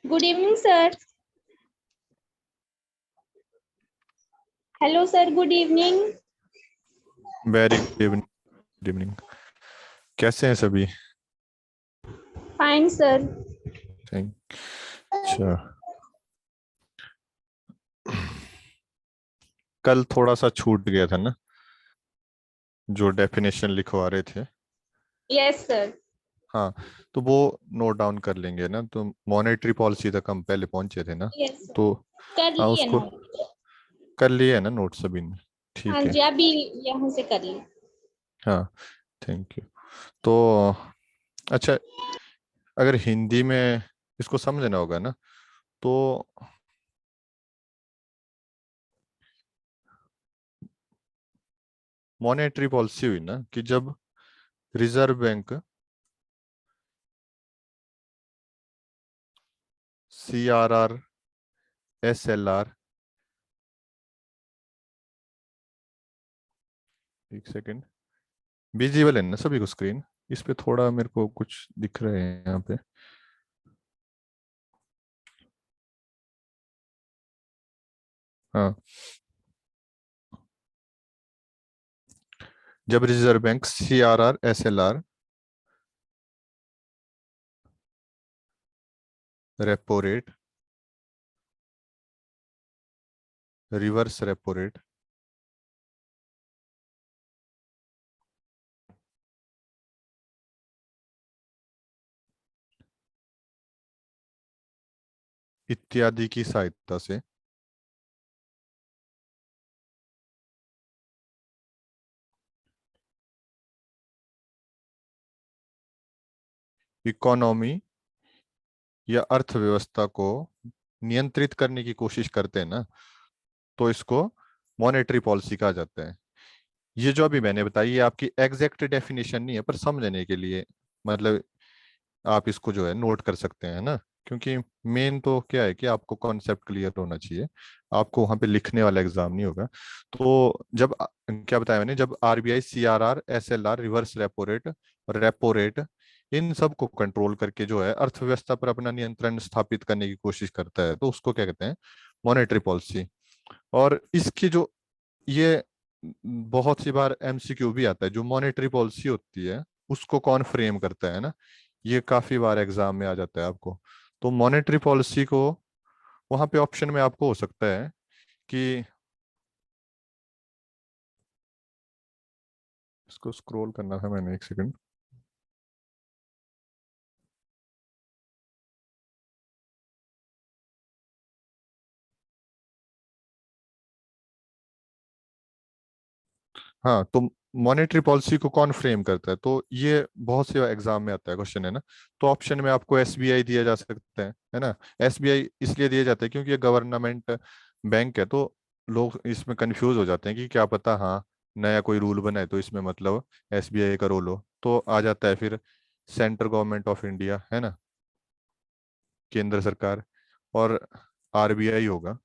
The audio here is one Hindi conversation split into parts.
Good evening sir. Hello sir, good evening. Very good evening. कैसे हैं सभी? Fine sir. थैंक। अच्छा, कल थोड़ा सा छूट गया था ना, जो डेफिनेशन लिखवा रहे थे। Yes sir. हाँ, तो वो नोट डाउन कर लेंगे ना। तो मॉनेटरी पॉलिसी तक हम पहले पहुंचे थे ना। यस सर, तो कर हाँ, लिए उसको नोट। कर लिए है ना नोट सभी ने। हाँ ठीक है। जी, अभी यहाँ से कर लिए। हाँ, थैंक यू। तो अच्छा, अगर हिंदी में इसको समझना होगा ना, तो मॉनेटरी पॉलिसी हुई ना कि जब रिजर्व बैंक CRR, SLR, एक सेकेंड, विजिबल है ना सभी को स्क्रीन? इस पे थोड़ा मेरे को कुछ दिख रहे हैं यहाँ पे। हाँ, जब reserve bank CRR, SLR, repo rate, reverse repo rate, इत्यादि की सहायता से इकोनॉमी या अर्थव्यवस्था को नियंत्रित करने की कोशिश करते हैं ना, तो इसको मॉनेटरी पॉलिसी कहा जाता है। ये जो अभी मैंने बताई, ये आपकी एग्जैक्ट डेफिनेशन नहीं है, पर समझने के लिए मतलब आप इसको जो है नोट कर सकते हैं ना। क्योंकि मेन तो क्या है कि आपको कॉन्सेप्ट क्लियर होना चाहिए, आपको वहां पे लिखने वाला एग्जाम नहीं होगा। तो जब क्या बताया मैंने, जब RBI CRR, SLR, reverse repo rate और रेपो रेट, इन सब को कंट्रोल करके जो है अर्थव्यवस्था पर अपना नियंत्रण स्थापित करने की कोशिश करता है, तो उसको क्या कहते हैं? Monetary policy. और इसकी जो ये बहुत सी बार MCQ भी आता है, जो मॉनेटरी पॉलिसी होती है उसको कौन फ्रेम करता है ना, ये काफी बार एग्जाम में आ जाता है आपको। तो मॉनेटरी पॉलिसी को वहां पे ऑप्शन में आपको हो सकता है कि, इसको स्क्रॉल करना था मैंने, एक सेकंड। हाँ, तो मॉनेटरी पॉलिसी को कौन फ्रेम करता है, तो ये बहुत से एग्जाम में आता है क्वेश्चन है ना। तो ऑप्शन में आपको SBI दिया जा सकता है ना। SBI इसलिए दिया जाता है क्योंकि ये गवर्नमेंट बैंक है। तो लोग इसमें कंफ्यूज हो जाते हैं कि क्या पता, हाँ, नया कोई रूल बनाए तो इसमें मतलब SBI का रोल हो। तो आ जाता है फिर सेंट्रल गवर्नमेंट ऑफ इंडिया, है ना, केंद्र सरकार। और RBI होगा।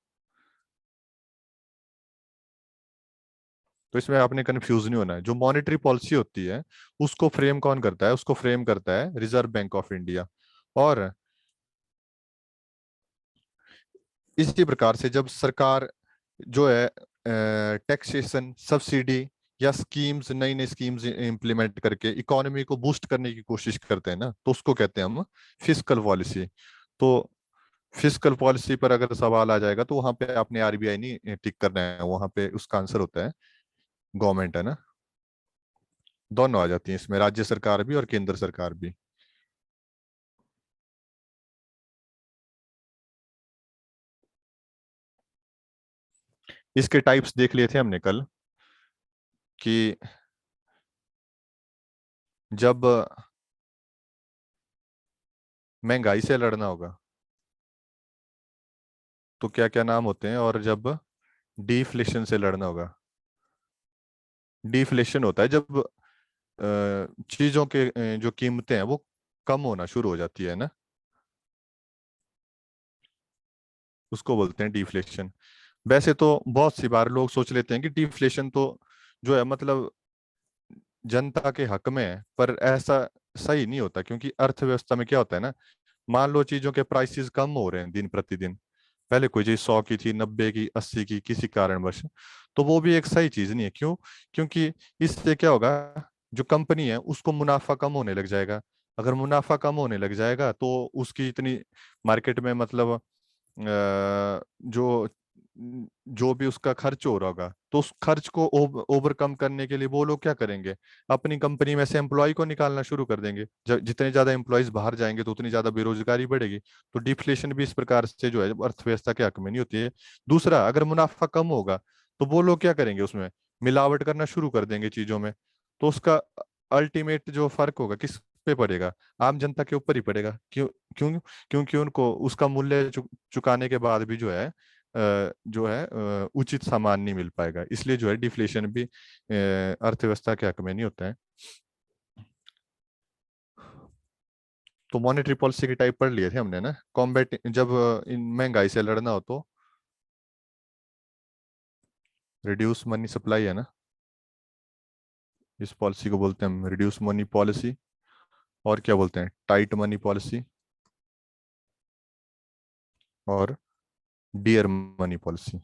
तो इसमें आपने कंफ्यूज नहीं होना है। जो मॉनेटरी पॉलिसी होती है उसको फ्रेम कौन करता है? उसको फ्रेम करता है रिजर्व बैंक ऑफ इंडिया। और इसी प्रकार से जब सरकार जो है टैक्सेशन, सब्सिडी या स्कीम्स, नई नई स्कीम्स इंप्लीमेंट करके इकोनॉमी को बूस्ट करने की कोशिश करते हैं ना, तो उसको कहते हैं हम फिस्कल पॉलिसी। तो फिस्कल पॉलिसी पर अगर सवाल आ जाएगा तो वहां पे आपने RBI नहीं टिक करना है, वहां पे उसका आंसर होता है गवर्नमेंट, है ना। दोनों आ जाती हैं इसमें, राज्य सरकार भी और केंद्र सरकार भी। इसके टाइप्स देख लिए थे हमने कल कि जब महंगाई से लड़ना होगा तो क्या क्या नाम होते हैं, और जब डिफ्लेशन से लड़ना होगा। डिफ्लेशन होता है जब चीजों के जो कीमतें हैं वो कम होना शुरू हो जाती है ना, उसको बोलते हैं डिफ्लेशन। वैसे तो बहुत सी बार लोग सोच लेते हैं कि डिफ्लेशन तो जो है मतलब जनता के हक में है, पर ऐसा सही नहीं होता। क्योंकि अर्थव्यवस्था में क्या होता है ना, मान लो चीजों के प्राइसेस कम हो रहे हैं दिन प्रतिदिन, पहले कोई चीज 100 की थी, 90 की, 80 की, किसी कारणवश, तो वो भी एक सही चीज नहीं है। क्यों? क्योंकि इससे क्या होगा, जो कंपनी है उसको मुनाफा कम होने लग जाएगा। अगर मुनाफा कम होने लग जाएगा तो उसकी इतनी मार्केट में मतलब जो जो भी उसका खर्च हो रहा होगा, तो उस खर्च को ओवरकम करने के लिए वो लोग क्या करेंगे, अपनी कंपनी में से एम्प्लॉय को निकालना शुरू कर देंगे। जितने ज्यादा एम्प्लॉयज बाहर जाएंगे तो उतनी ज्यादा बेरोजगारी बढ़ेगी। तो डिफ्लेशन भी इस प्रकार से जो है अर्थव्यवस्था के हक में नहीं होती है। दूसरा, अगर मुनाफा कम होगा तो वो लोग क्या करेंगे, उसमें मिलावट करना शुरू कर देंगे चीजों में। तो उसका अल्टीमेट जो फर्क होगा किस पे पड़ेगा, आम जनता के ऊपर ही पड़ेगा। क्यों? क्यों? क्योंकि उनको उसका मूल्य चुकाने के बाद भी उचित सामान नहीं मिल पाएगा। इसलिए जो है डिफ्लेशन भी अर्थव्यवस्था के हक में नहीं होता है। तो मॉनेटरी पॉलिसी की टाइप पढ़ लिए थे हमने ना, कॉम्बैट, जब इन महंगाई से लड़ना हो तो रिड्यूस मनी सप्लाई है ना, इस पॉलिसी को बोलते हैं हम रिड्यूस मनी पॉलिसी। और क्या बोलते हैं, टाइट मनी पॉलिसी और डियर मनी पॉलिसी।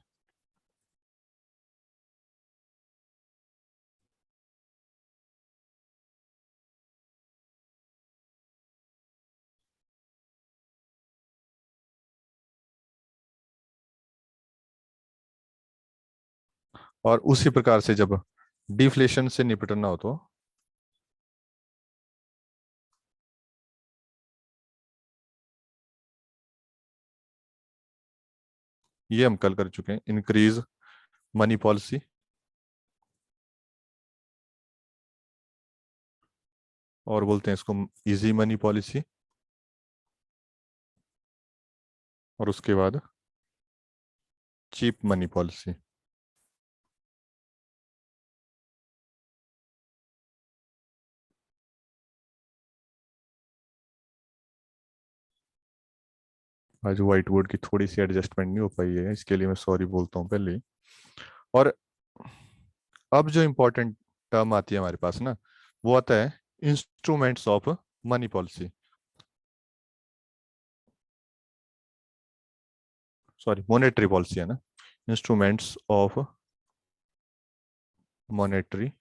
और उसी प्रकार से जब डिफ्लेशन से निपटना हो तो ये हम कल कर चुके हैं, इंक्रीज मनी पॉलिसी, और बोलते हैं इसको इजी मनी पॉलिसी, और उसके बाद चीप मनी पॉलिसी। आज व्हाइट बोर्ड की थोड़ी सी एडजस्टमेंट नहीं हो पाई है, इसके लिए मैं सॉरी बोलता हूँ पहले ही। और अब जो इम्पोर्टेंट टर्म आती है हमारे पास ना, वो आता है instruments of money policy, sorry monetary policy है ना, इंस्ट्रूमेंट्स ऑफ मॉनेटरी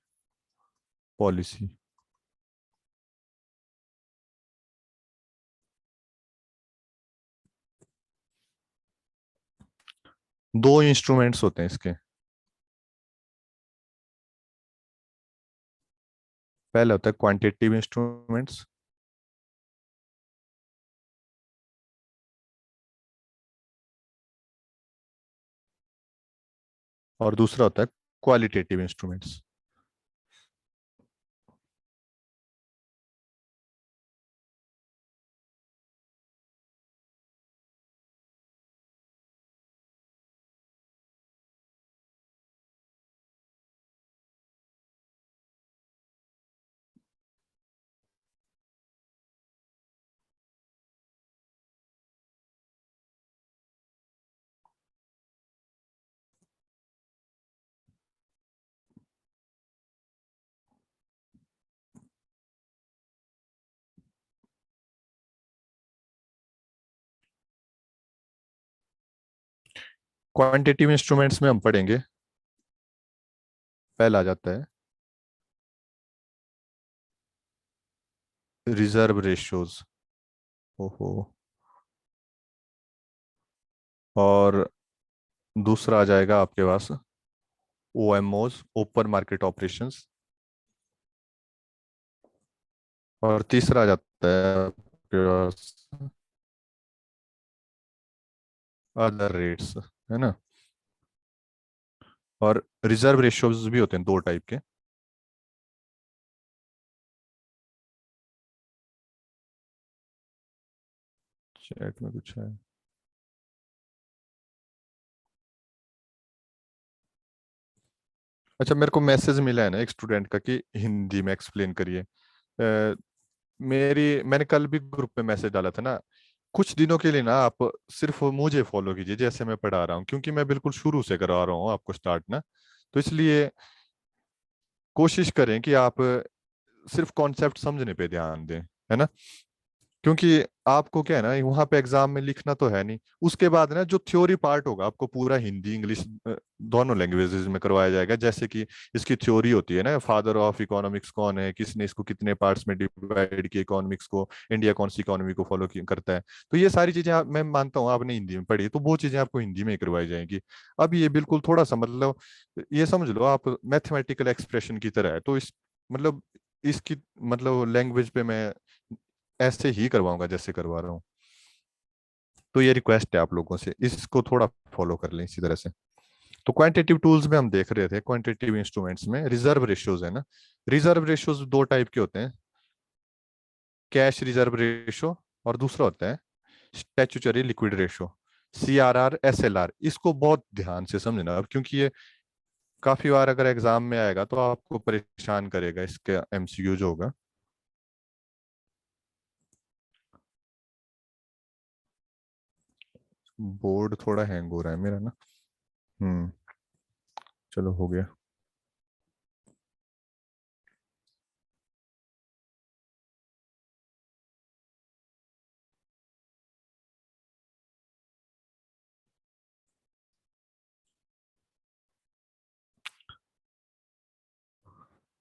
पॉलिसी। दो इंस्ट्रूमेंट्स होते हैं इसके। पहला होता है क्वांटिटेटिव इंस्ट्रूमेंट्स, और दूसरा होता है क्वालिटेटिव इंस्ट्रूमेंट्स। क्वांटिटेटिव इंस्ट्रूमेंट्स में हम पढ़ेंगे, पहला आ जाता है रिजर्व रेशियोज। ओहो। और दूसरा आ जाएगा आपके पास ओएमओज, ओपन मार्केट ऑपरेशंस। और तीसरा आ जाता है आपके पास अदर रेट्स, है ना। और रिजर्व रेशियोज भी होते हैं दो टाइप के। चैट में कुछ है? अच्छा, मेरे को मैसेज मिला है ना एक स्टूडेंट का कि हिंदी में एक्सप्लेन करिए। मैंने कल भी ग्रुप में मैसेज डाला था ना, कुछ दिनों के लिए ना आप सिर्फ मुझे फॉलो कीजिए जैसे मैं पढ़ा रहा हूँ, क्योंकि मैं बिल्कुल शुरू से करवा रहा हूँ आपको स्टार्ट ना। तो इसलिए कोशिश करें कि आप सिर्फ कॉन्सेप्ट समझने पे ध्यान दें, है ना। क्योंकि आपको क्या है ना, वहां पे एग्जाम में लिखना तो है नहीं। उसके बाद ना जो थ्योरी पार्ट होगा आपको पूरा हिंदी इंग्लिश दोनों लैंग्वेजेस में करवाया जाएगा। जैसे कि इसकी थ्योरी होती है ना, फादर ऑफ इकोनॉमिक्स कौन है, किसने इसको कितने पार्ट्स में डिवाइड किया इकोनॉमिक्स को, इंडिया कौन सी इकोनॉमी को फॉलो करता है। तो ये सारी चीजें मैं मानता हूँ आपने हिंदी में पढ़ी, तो वो चीजें आपको हिंदी में ही करवाई जाएंगी। अब ये बिल्कुल थोड़ा सा मतलब ये समझ लो आप मैथमेटिकल एक्सप्रेशन की तरह है। तो इस मतलब इसकी मतलब लैंग्वेज पे मैं ऐसे ही करवाऊंगा जैसे करवा रहा हूँ। तो ये रिक्वेस्ट है आप लोगों से, इसको थोड़ा फॉलो कर लें इसी तरह से। तो क्वांटिटेटिव टूल्स में हम देख रहे थे, क्वांटिटेटिव इंस्ट्रूमेंट्स में रिजर्व रेशियोज है ना। रिजर्व रेशियोज दो टाइप के होते हैं, कैश रिजर्व रेशियो और दूसरा होता है statutory liquid ratio, CRR SLR। इसको बहुत ध्यान से समझना अब, क्योंकि ये काफी बार अगर एग्जाम में आएगा तो आपको परेशान करेगा इसके MCQ जो होगा। बोर्ड थोड़ा हैंग हो रहा है मेरा ना। हम्म। चलो हो गया।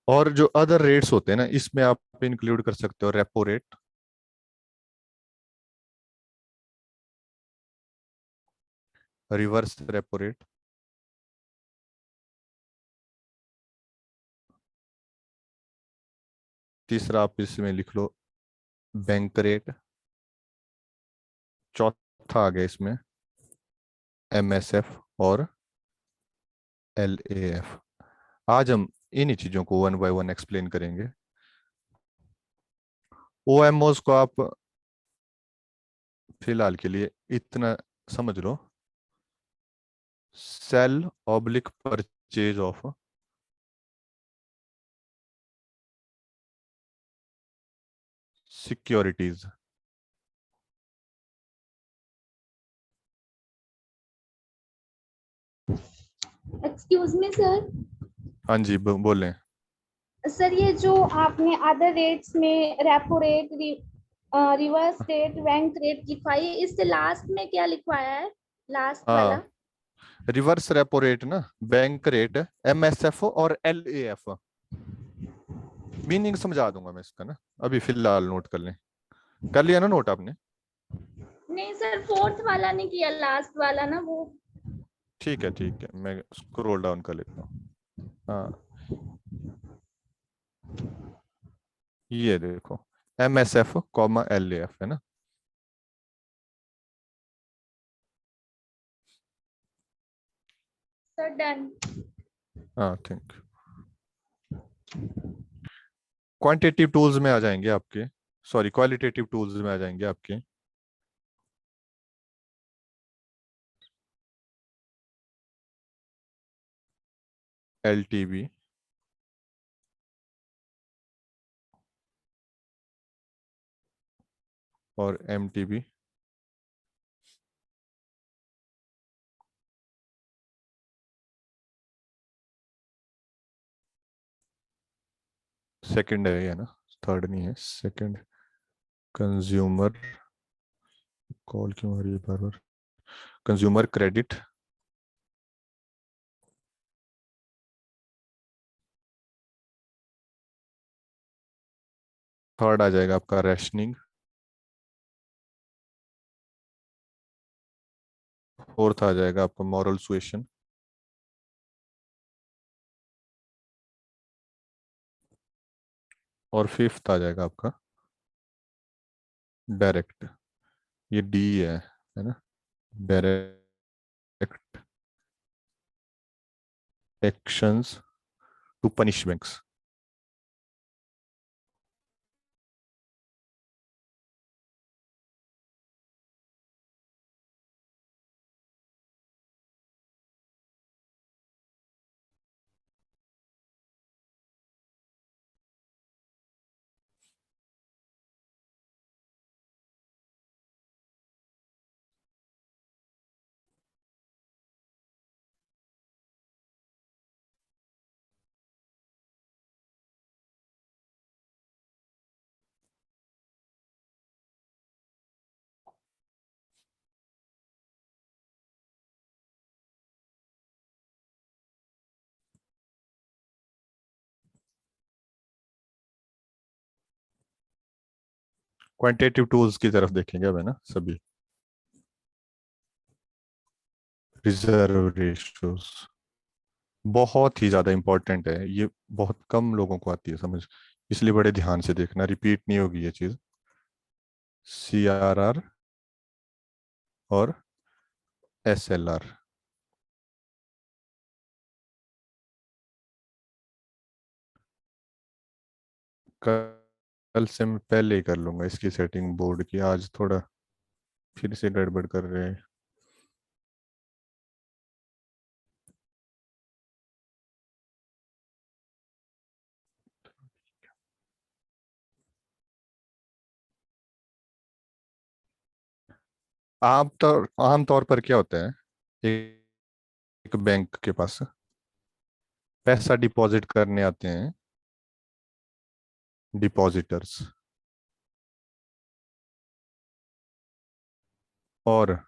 और जो अदर रेट्स होते हैं ना, इसमें आप इंक्लूड कर सकते हो repo rate, reverse repo rate, तीसरा आप इसमें लिख लो बैंक रेट, चौथा आ गया इसमें MSF और LAF। आज हम इन्हीं चीजों को वन बाय वन एक्सप्लेन करेंगे। OMOs को आप फिलहाल के लिए इतना समझ लो, sale oblique purchase of securities. Excuse me sir. हाँ जी, बोलें। सर ये जो आपने अदर रेट्स में repo rate, reverse rate, bank rate लिखवाई है, इससे लास्ट में क्या लिखवाया है? लास्ट वाला। हाँ, रिवर्स रेपो रेट ना, बैंक रेट, MSF और LAF। मीनिंग समझा दूंगा मैं इसका ना, अभी फिलहाल नोट कर लें। कर लिया ना नोट आपने? नहीं सर, फोर्थ वाला नहीं किया, लास्ट वाला ना वो। ठीक है, मैं स्क्रॉल डाउन कर लेता हूँ। हाँ, ये देखो, MSF, LAF है ना। Sir done. हाँ, थैंक यू। क्वांटिटेटिव टूल्स में आ जाएंगे आपके, सॉरी क्वालिटेटिव टूल्स में आ जाएंगे आपके LTV और MTB। सेकंड है ये ना, थर्ड नहीं है, सेकंड। कंज्यूमर, कॉल क्यों आ रही है बार बार, कंज्यूमर क्रेडिट। थर्ड आ जाएगा आपका रेशनिंग। फोर्थ आ जाएगा आपका मॉरल सुएशन। और फिफ्थ आ जाएगा आपका डायरेक्ट, ये D है ना, direct actions to punish banks. Quantitative tools की तरफ देखेंगे अब, है ना सभी। रिजर्व रेशियोज बहुत ही ज्यादा इंपॉर्टेंट है, ये बहुत कम लोगों को आती है समझ, इसलिए बड़े ध्यान से देखना, रिपीट नहीं होगी ये चीज। CRR और SLR। कल से मैं पहले ही कर लूंगा इसकी सेटिंग बोर्ड की, आज थोड़ा फिर से गड़बड़ कर रहे हैं। आमतौर पर क्या होता है, एक बैंक के पास पैसा डिपॉजिट करने आते हैं डिपॉजिटर्स, और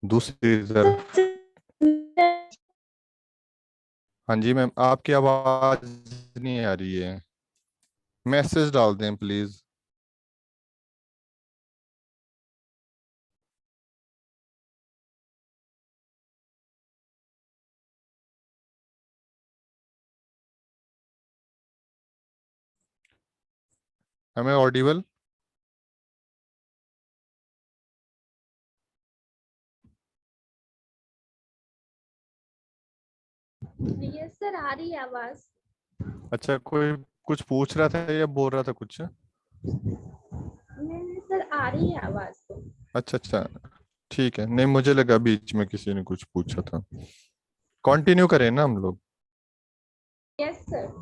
दूसरी तरफ, हाँ जी मैम आपकी आवाज नहीं आ रही है, मैसेज डाल दें प्लीज। हमें ऑडिबल। यस सर, आ रही है आवाज। अच्छा, कोई कुछ पूछ रहा था या बोल रहा था कुछ? नहीं सर, आ रही है आवाज तो। अच्छा अच्छा, ठीक है, नहीं मुझे लगा बीच में किसी ने कुछ पूछा था। कंटिन्यू करें ना हम लोग। Yes sir.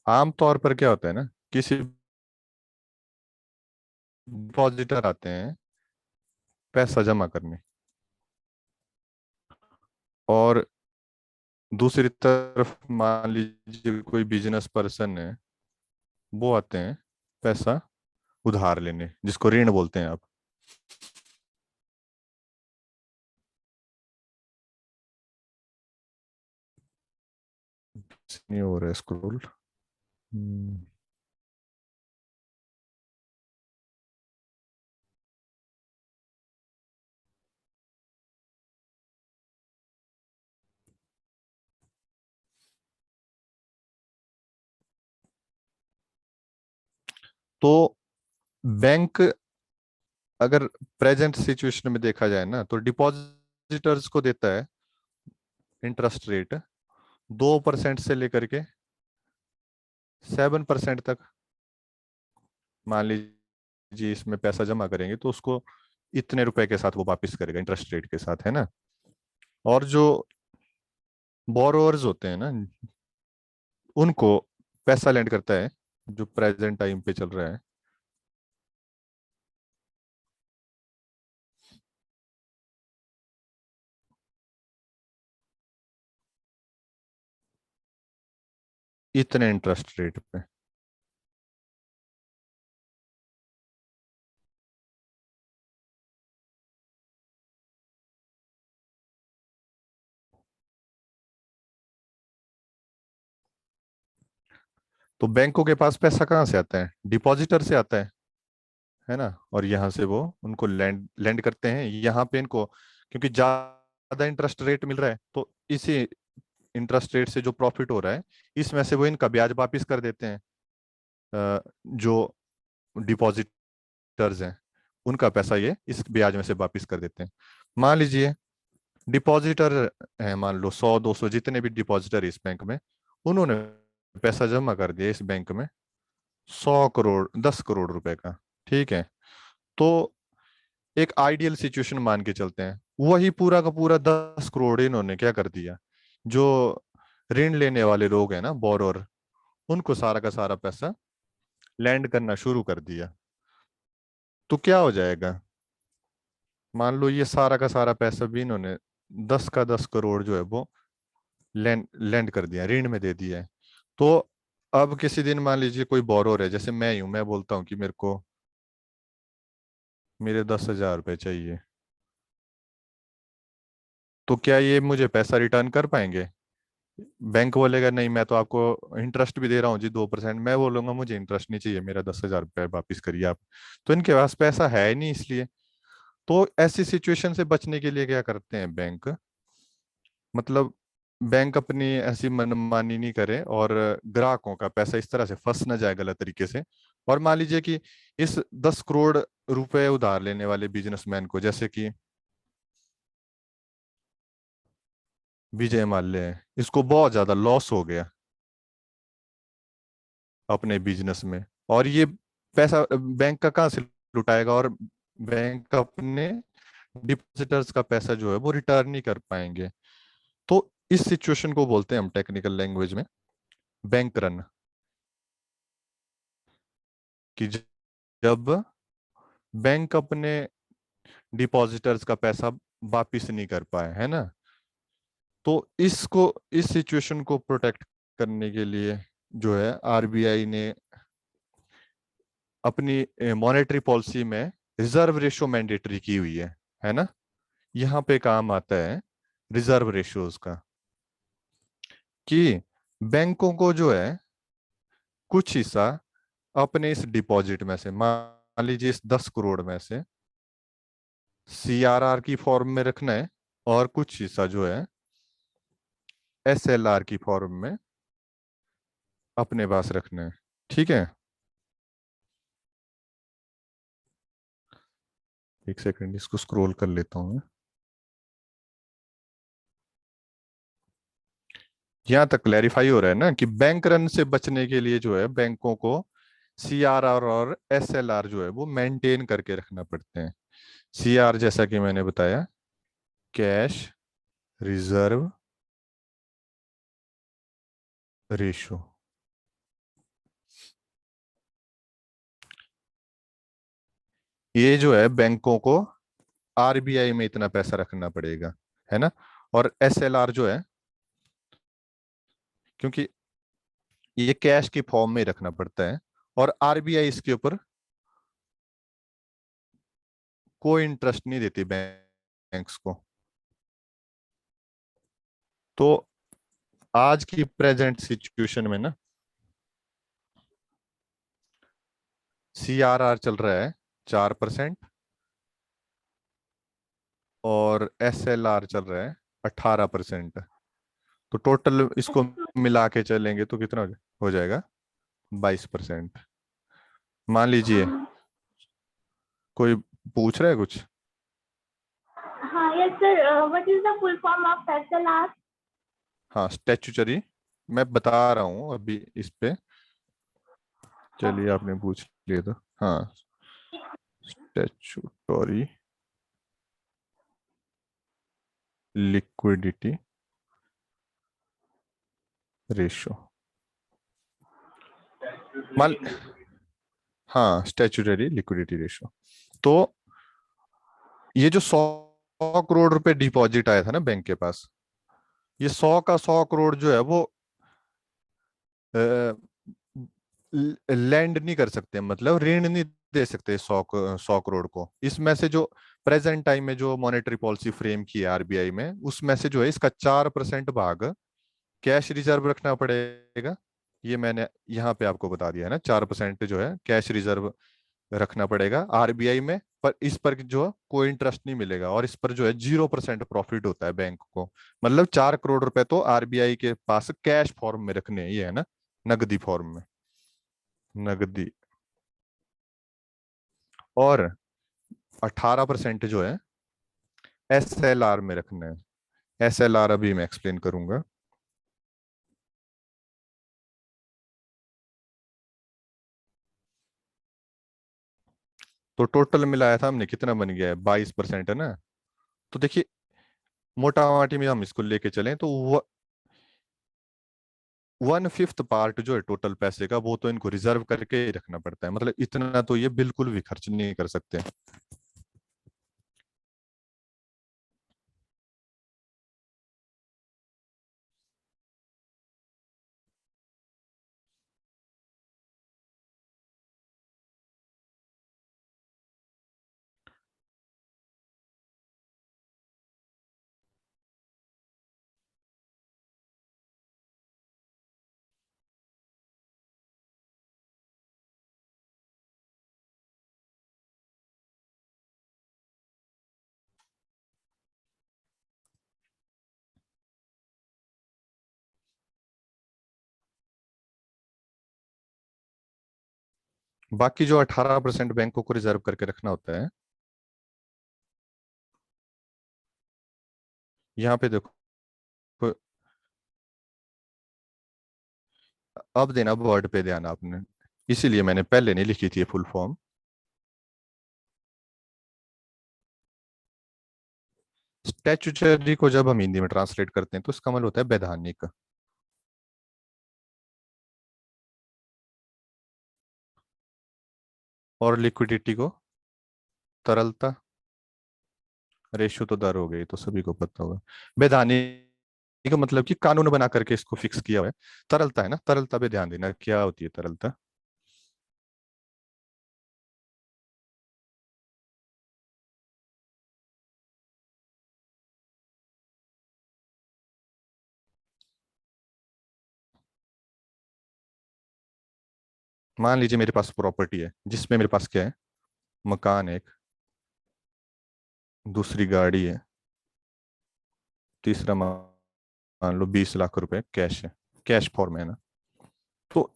आमतौर पर क्या होता है ना, किसी डिपॉजिटर आते हैं पैसा जमा करने, और दूसरी तरफ मान लीजिए कोई बिजनेस पर्सन है, वो आते हैं पैसा उधार लेने, जिसको ऋण बोलते हैं आप। नहीं हो रहा है स्क्रॉल। तो बैंक अगर प्रेजेंट सिचुएशन में देखा जाए ना, तो डिपॉजिटर्स को देता है इंटरेस्ट रेट 2% से लेकर के 7% तक। मान लीजिए इसमें पैसा जमा करेंगे तो उसको इतने रुपए के साथ वो वापस करेगा इंटरेस्ट रेट के साथ, है ना। और जो बोरोअर्स होते हैं ना, उनको पैसा लेंड करता है जो प्रेजेंट टाइम पे चल रहा है, इतने इंटरेस्ट रेट पे। तो बैंकों के पास पैसा कहाँ से आता है, डिपॉजिटर से आता है ना। और यहाँ से वो उनको लैंड लैंड करते हैं यहाँ पे इनको, क्योंकि ज्यादा इंटरेस्ट रेट मिल रहा है, तो इसी इंटरेस्ट रेट से जो प्रॉफिट हो रहा है, इसमें से वो इनका ब्याज वापिस कर देते हैं। जो डिपॉजिटर्स हैं उनका पैसा ये इस ब्याज में से वापिस कर देते हैं। मान लीजिए डिपॉजिटर है, मान लो 100 200 जितने भी डिपॉजिटर इस बैंक में, उन्होंने पैसा जमा कर दिया इस बैंक में 100 करोड़ 10 करोड़ रुपए का, ठीक है। तो एक आइडियल सिचुएशन मान के चलते हैं, वही पूरा का पूरा 10 करोड़ इन्होंने क्या कर दिया, जो ऋण लेने वाले लोग हैं ना बोरोर, उनको सारा का सारा पैसा लैंड करना शुरू कर दिया। तो क्या हो जाएगा, मान लो ये सारा का सारा पैसा भी इन्होंने 10 का 10 करोड़ जो है वो लैंड लैंड कर दिया, ऋण में दे दिया है। तो अब किसी दिन मान लीजिए कोई बोरोर है, जैसे मैं ही हूं, मैं बोलता हूँ कि मेरे को मेरे 10,000 रुपए चाहिए, तो क्या ये मुझे पैसा रिटर्न कर पाएंगे? बैंक बोलेगा नहीं, मैं तो आपको इंटरेस्ट भी दे रहा हूँ जी 2%। मैं बोलूंगा मुझे इंटरेस्ट नहीं चाहिए, मेरा 10,000 रुपये वापिस करिए आप। तो इनके पास पैसा है ही नहीं, इसलिए। तो ऐसी सिचुएशन से बचने के लिए क्या करते हैं बैंक, मतलब बैंक अपनी ऐसी मनमानी नहीं करे और ग्राहकों का पैसा इस तरह से फंस ना जाए गलत तरीके से। और मान लीजिए कि इस 10 करोड़ रुपए उधार लेने वाले बिजनेसमैन को, जैसे कि विजय माल्या है, इसको बहुत ज्यादा लॉस हो गया अपने बिजनेस में, और ये पैसा बैंक का कहाँ से लुटाएगा? और बैंक अपने डिपॉजिटर्स का पैसा जो है वो रिटर्न नहीं कर पाएंगे। तो इस सिचुएशन को बोलते हैं हम टेक्निकल लैंग्वेज में बैंक रन। कि जब बैंक अपने डिपॉजिटर्स का पैसा वापिस नहीं कर पाए, है ना। तो इस सिचुएशन को प्रोटेक्ट करने के लिए जो है आरबीआई ने अपनी मॉनेटरी पॉलिसी में रिजर्व रेशो मैंडेटरी की हुई है ना। यहाँ पे काम आता है रिजर्व रेशियोज का, कि बैंकों को जो है कुछ हिस्सा अपने इस डिपॉजिट में से, मान लीजिए इस 10 करोड़ में से सीआरआर की फॉर्म में रखना है, और कुछ हिस्सा जो है एसएलआर की फॉर्म में अपने पास रखना है। ठीक है, एक सेकंड इसको स्क्रॉल कर लेता हूँ मैं। यहाँ तक क्लैरिफाई हो रहा है ना कि बैंक रन से बचने के लिए जो है बैंकों को सीआरआर और एसएलआर जो है वो मेंटेन करके रखना पड़ते हैं। सीआर जैसा कि मैंने बताया, कैश रिजर्व रेशो। ये जो है बैंकों को आरबीआई में इतना पैसा रखना पड़ेगा, है ना। और एसएलआर जो है, क्योंकि ये कैश की फॉर्म में रखना पड़ता है, और आरबीआई इसके ऊपर कोई इंटरेस्ट नहीं देती बैंक्स को। तो आज की प्रेजेंट सिचुएशन में ना सीआरआर चल रहा है 4%, और एसएलआर चल रहा है 18%। तो टोटल इसको मिला के चलेंगे तो कितना हो जाएगा? 22%। मान लीजिए कोई पूछ रहा है कुछ। हाँ, yes sir, what is the full form of SLR? हाँ, स्टैच्यूटरी, मैं बता रहा हूँ अभी इस पे। चलिए, ओके। आपने पूछ लिया तो। हाँ, स्टैच्यूटरी लिक्विडिटी रेशो। मान हाँ, स्टैच्यूटरी लिक्विडिटी रेशो। तो ये जो 100 करोड़ रुपए डिपॉजिट आया था ना बैंक के पास, ये 100 का 100 करोड़ जो है वो लैंड नहीं कर सकते, मतलब ऋण नहीं दे सकते 100 करोड़ को। इसमें से जो प्रेजेंट टाइम में जो मॉनेटरी पॉलिसी फ्रेम की है आरबीआई में, उसमें से जो है इसका 4% भाग कैश रिजर्व रखना पड़ेगा। ये मैंने यहाँ पे आपको बता दिया है ना, 4% जो है कैश रिजर्व रखना पड़ेगा आरबीआई में। पर इस पर जो है कोई इंटरेस्ट नहीं मिलेगा, और इस पर जो है 0% प्रॉफिट होता है बैंक को। मतलब 4 करोड़ रुपए तो आरबीआई के पास कैश फॉर्म में रखने हैं, ये है ना, नगदी फॉर्म में, नगदी। और 18% जो है एसएलआर में रखना है। एसएलआर अभी मैं एक्सप्लेन करूंगा। तो टोटल मिलाया था हमने, कितना बन गया है? 22% है ना। तो देखिए, मोटा माटी में हम इसको लेके चलें तो 1/5 पार्ट जो है टोटल पैसे का, वो तो इनको रिजर्व करके ही रखना पड़ता है। मतलब इतना तो ये बिल्कुल भी खर्च नहीं कर सकते। बाकी जो 18% बैंकों को रिजर्व करके रखना होता है, यहाँ पे देखो, अब देना वर्ड पे ध्यान आपने, इसीलिए मैंने पहले नहीं लिखी थी फुल फॉर्म। स्टैट्यूटरी को जब हम हिंदी में ट्रांसलेट करते हैं तो इसका मतलब होता है वैधानिक। और लिक्विडिटी को तरलता, रेशियो तो दर हो गई तो सभी को पता होगा। वैधानिक का मतलब कि कानून बना करके इसको फिक्स किया हुआ है। तरलता है ना, तरलता पे ध्यान देना, क्या होती है तरलता। मान लीजिए मेरे पास प्रॉपर्टी है जिसमें मेरे पास क्या है, मकान है एक, दूसरी गाड़ी है, तीसरा मान लो 20 लाख रुपए कैश है, कैश फॉर्म है ना। तो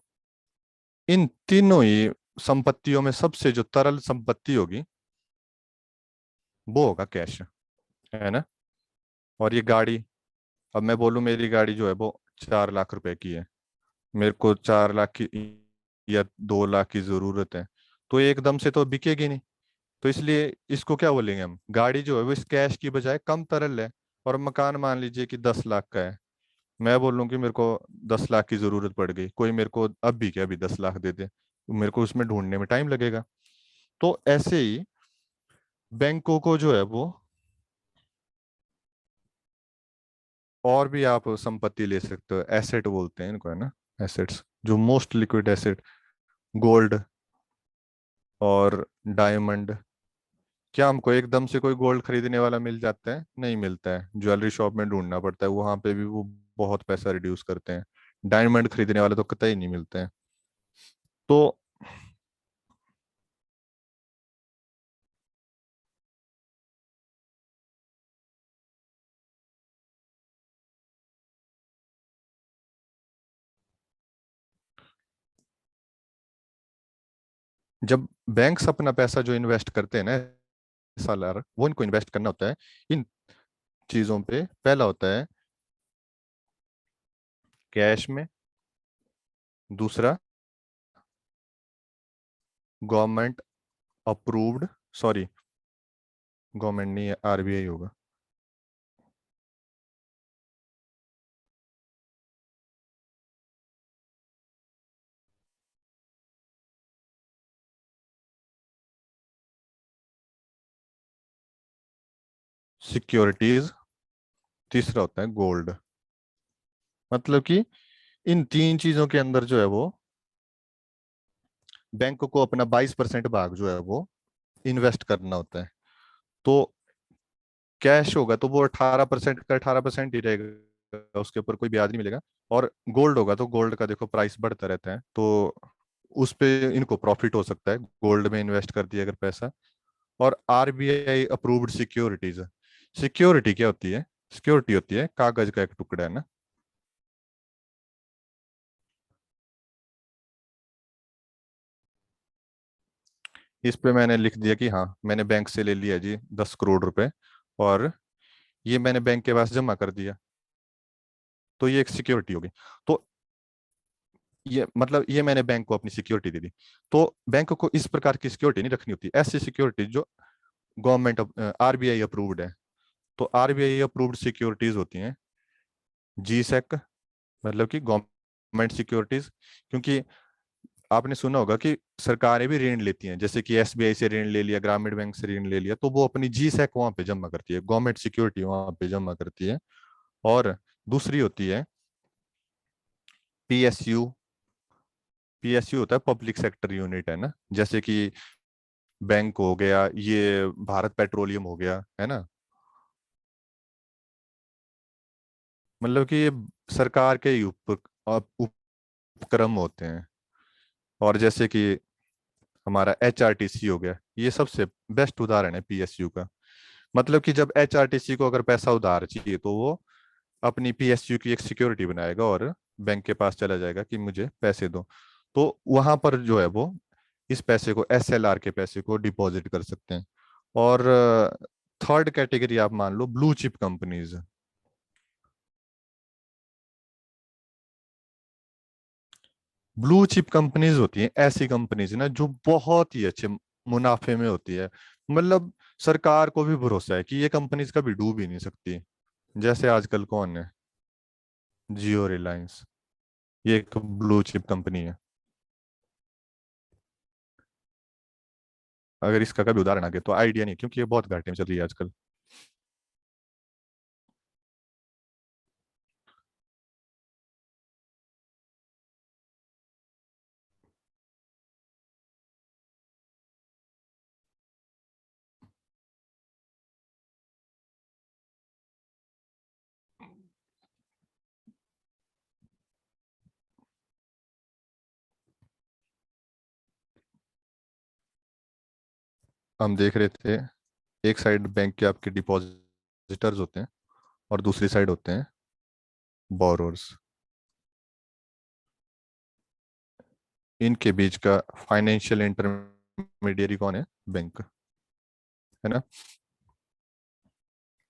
इन तीनों ही संपत्तियों में सबसे जो तरल संपत्ति होगी वो होगा कैश, है ना। और ये गाड़ी, अब मैं बोलूं मेरी गाड़ी जो है वो 4 लाख रुपए की है, मेरे को 4 लाख की या 2 लाख की जरूरत है, तो ये एकदम से तो बिकेगी नहीं। तो इसलिए इसको क्या बोलेंगे हम, गाड़ी जो है वो इस कैश की बजाय कम तरल है। और मकान मान लीजिए कि 10 लाख का है, मैं बोलूँ कि मेरे को 10 लाख की जरूरत पड़ गई, कोई मेरे को अब भी क्या, अभी 10 लाख दे दे, तो मेरे को उसमें ढूंढने में टाइम लगेगा। तो ऐसे ही बैंकों को जो है वो और भी आप संपत्ति ले सकते हो, एसेट बोलते हैं इनको, है ना। एसेट्स जो मोस्ट लिक्विड एसेट, गोल्ड और डायमंड। क्या हमको एकदम से कोई गोल्ड खरीदने वाला मिल जाता है? नहीं मिलता है, ज्वेलरी शॉप में ढूंढना पड़ता है, वहां पे भी वो बहुत पैसा रिड्यूस करते हैं। डायमंड खरीदने वाले तो कतई नहीं मिलते हैं। तो जब बैंक्स अपना पैसा जो इन्वेस्ट करते हैं ना, सालार, वो इनको इन्वेस्ट करना होता है इन चीजों पे। पहला होता है कैश में, दूसरा गवर्नमेंट अप्रूव्ड, सॉरी गवर्नमेंट नहीं, आरबीआई होगा, सिक्योरिटीज, तीसरा होता है गोल्ड। मतलब कि इन तीन चीजों के अंदर जो है वो बैंक को अपना 22% भाग जो है वो इन्वेस्ट करना होता है। तो कैश होगा तो वो 18% का 18% ही रहेगा, उसके ऊपर कोई ब्याज नहीं मिलेगा। और गोल्ड होगा तो गोल्ड का देखो प्राइस बढ़ता रहता है, तो उस पे इनको प्रॉफिट हो सकता है, गोल्ड में इन्वेस्ट कर दिया अगर पैसा। और आरबीआई अप्रूव्ड सिक्योरिटीज, सिक्योरिटी क्या होती है? सिक्योरिटी होती है कागज का एक टुकड़ा, है ना। इस पे मैंने लिख दिया कि हाँ मैंने बैंक से ले लिया जी 10 करोड़ रुपए, और ये मैंने बैंक के पास जमा कर दिया, तो ये एक सिक्योरिटी होगी। तो ये मतलब ये मैंने बैंक को अपनी सिक्योरिटी दे दी। तो बैंक को इस प्रकार की सिक्योरिटी नहीं रखनी होती, ऐसी सिक्योरिटी जो गवर्नमेंट आरबीआई अप्रूव्ड है। तो आरबीआई अप्रूव्ड सिक्योरिटीज होती हैं जी सेक, मतलब कि गवर्नमेंट सिक्योरिटीज। क्योंकि आपने सुना होगा कि सरकारें भी ऋण लेती हैं, जैसे कि एसबीआई से ऋण ले लिया, ग्रामीण बैंक से ऋण ले लिया, तो वो अपनी जी सेक वहां पे जमा करती है, गवर्नमेंट सिक्योरिटी वहां पे जमा करती है। और दूसरी होती है पीएसयू। पीएसयू होता है पब्लिक सेक्टर यूनिट, है ना, जैसे कि बैंक हो गया, ये भारत पेट्रोलियम हो गया, है ना। मतलब कि ये सरकार के ही उपक्रम होते हैं। और जैसे कि हमारा एचआरटीसी हो गया, ये सबसे बेस्ट उदाहरण है पीएसयू का। मतलब कि जब एचआरटीसी को अगर पैसा उधार चाहिए तो वो अपनी पीएसयू की एक सिक्योरिटी बनाएगा और बैंक के पास चला जाएगा कि मुझे पैसे दो। तो वहां पर जो है वो इस पैसे को, SLR के पैसे को डिपॉजिट कर सकते हैं। और थर्ड कैटेगरी आप मान लो blue chip companies. Blue chip companies होती हैं ऐसी कंपनीज ना जो बहुत ही अच्छे मुनाफे में होती है। मतलब सरकार को भी भरोसा है कि ये कंपनीज कभी डूब ही नहीं सकती। जैसे आजकल कौन है, जियो, रिलायंस, ये एक ब्लू चिप कंपनी है। अगर इसका कभी उदाहरण आगे तो आइडिया नहीं, क्योंकि ये बहुत घाटे में चल रही है आजकल। हम देख रहे थे, एक साइड बैंक के आपके डिपॉजिटर्स होते हैं और दूसरी साइड होते हैं बोरोर्स। इनके बीच का फाइनेंशियल इंटरमीडियरी कौन है? बैंक, है ना।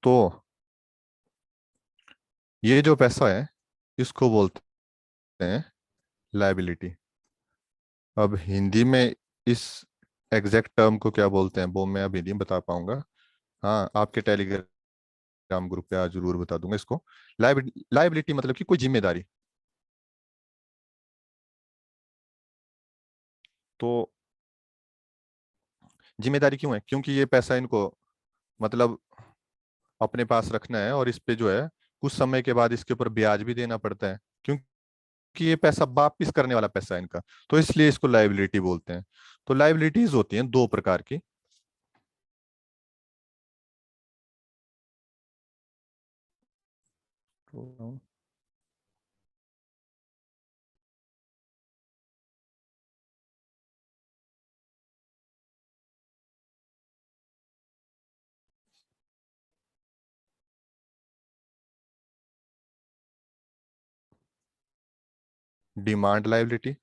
तो ये जो पैसा है इसको बोलते हैं लायबिलिटी। अब हिंदी में इस एग्जैक्ट टर्म को क्या बोलते हैं वो मैं अभी नहीं बता पाऊंगा। हाँ, आपके टेलीग्राम ग्रुप पे आज जरूर बता दूंगा इसको। लायबिलिटी मतलब कि कोई जिम्मेदारी। तो जिम्मेदारी क्यों है? क्योंकि ये पैसा इनको मतलब अपने पास रखना है, और इस पे जो है कुछ समय के बाद इसके ऊपर ब्याज भी देना पड़ता है, क्योंकि ये पैसा वापिस करने वाला पैसा है इनका। तो इसलिए इसको लायबिलिटी बोलते हैं। तो लायबिलिटीज होती हैं दो प्रकार की। डिमांड लायबिलिटी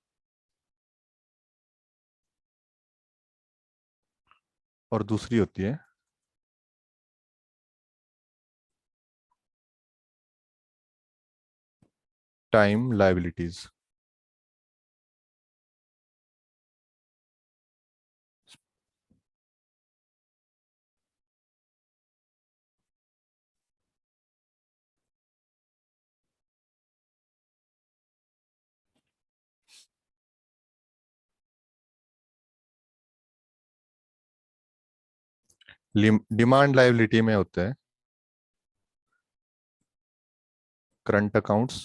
और दूसरी होती है टाइम लायबिलिटीज। डिमांड लायबिलिटी में होते हैं करंट अकाउंट्स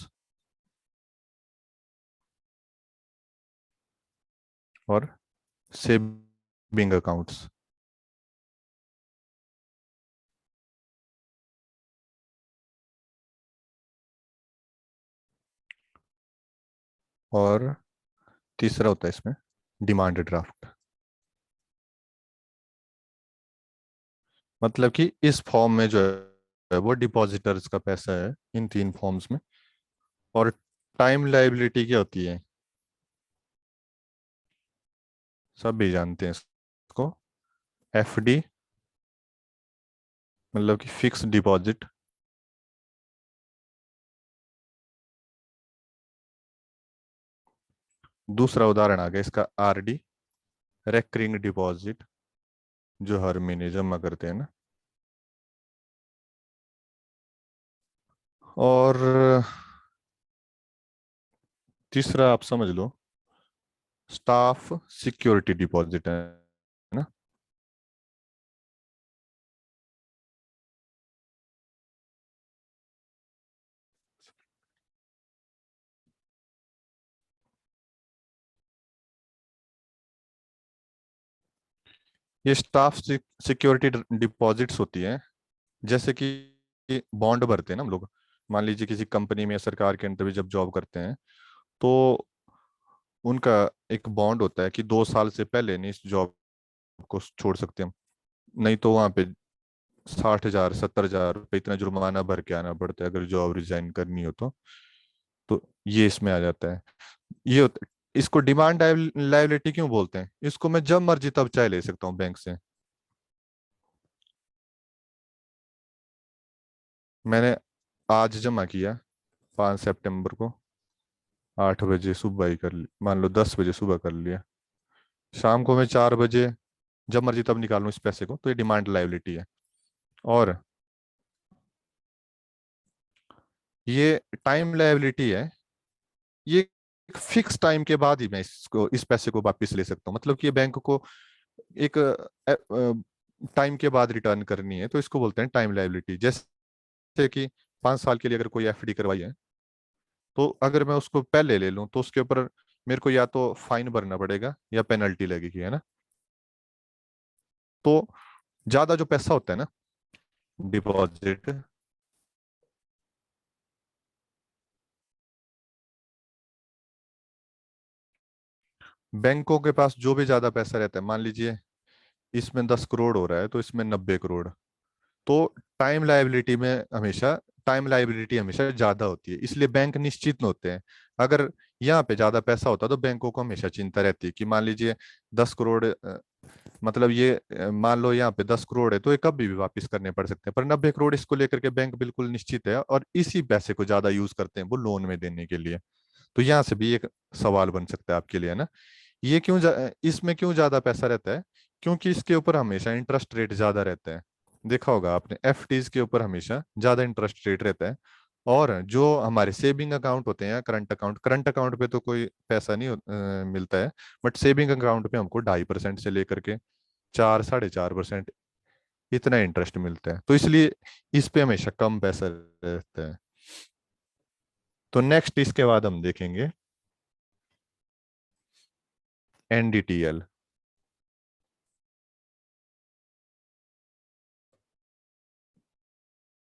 और सेविंग अकाउंट्स। और तीसरा होता है इसमें डिमांड ड्राफ्ट। मतलब कि इस फॉर्म में जो है वो डिपॉजिटर्स का पैसा है इन तीन फॉर्म्स में। और टाइम लायबिलिटी क्या होती है? सब भी जानते हैं इसको। FD मतलब कि फिक्स डिपॉजिट। दूसरा उदाहरण आ गया इसका RD, रेकरिंग डिपॉजिट, जो हर महीने जमा करते हैं ना। और तीसरा आप समझ लो स्टाफ सिक्योरिटी डिपॉजिट है ना। ये स्टाफ सिक्योरिटी डिपॉजिट्स होती है, जैसे कि बॉन्ड भरते हैं ना हम लोग। मान लीजिए किसी कंपनी में या सरकार के अंदर भी जब जॉब करते हैं तो उनका एक बॉन्ड होता है कि 2 साल से पहले नहीं इस जॉब को छोड़ सकते हम, नहीं तो वहां पे 60,000 70,000 रुपये इतना जुर्माना भर के आना पड़ता है अगर जॉब रिजाइन करनी हो तो। ये इसमें आ जाता है। ये इसको डिमांड लायबिलिटी क्यों बोलते हैं? इसको मैं जब मर्जी तब चाहे ले सकता हूँ बैंक से। मैंने आज जमा किया 5 सितंबर को, 8 बजे सुबह ही कर ली, मान लो 10 बजे सुबह कर लिया, शाम को मैं 4 बजे जब मर्जी तब निकाल लूँ इस पैसे को, तो ये डिमांड लायबिलिटी है। और ये टाइम लायबिलिटी है, ये एक फिक्स टाइम के बाद ही मैं इस पैसे को वापस ले सकता हूँ। मतलब कि ये बैंक को एक टाइम के बाद रिटर्न करनी है, तो इसको बोलते हैं टाइम लायबिलिटी। जैसे कि 5 साल के लिए अगर कोई एफडी करवाई है, तो अगर मैं उसको पहले ले लूं तो उसके ऊपर मेरे को या तो फाइन भरना पड़ेगा या पेनल्टी लगेगी, है ना। तो ज्यादा जो पैसा होता है ना डिपॉजिट, बैंकों के पास जो भी ज्यादा पैसा रहता है, मान लीजिए इसमें 10 करोड़ हो रहा है तो इसमें 90 करोड़, तो टाइम लायबिलिटी हमेशा ज्यादा होती है, इसलिए बैंक निश्चित न होते हैं। अगर यहाँ पे ज्यादा पैसा होता तो बैंकों को हमेशा चिंता रहती है कि मान लीजिए 10 करोड़, मतलब ये मान लो यहाँ पे 10 करोड़ है तो ये कभी भी वापस करने पड़ सकते हैं, पर 90 करोड़ इसको लेकर के बैंक बिल्कुल निश्चित है और इसी पैसे को ज्यादा यूज करते हैं वो लोन में देने के लिए। तो यहाँ से भी एक सवाल बन सकता है आपके लिए, है ना। ये इसमें क्यों ज्यादा पैसा रहता है? क्योंकि इसके ऊपर हमेशा इंटरेस्ट रेट ज्यादा रहता है। देखा होगा आपने, एफडीज के ऊपर हमेशा ज्यादा इंटरेस्ट रेट रहता है। और जो हमारे सेविंग अकाउंट होते हैं, करंट अकाउंट पे तो कोई पैसा नहीं मिलता है, बट सेविंग अकाउंट पे हमको 2.5% से लेकर के 4-4.5% इतना इंटरेस्ट मिलता है, तो इसलिए इस पे हमेशा कम पैसा रहता है। तो नेक्स्ट इसके बाद हम देखेंगे एनडीटीएल।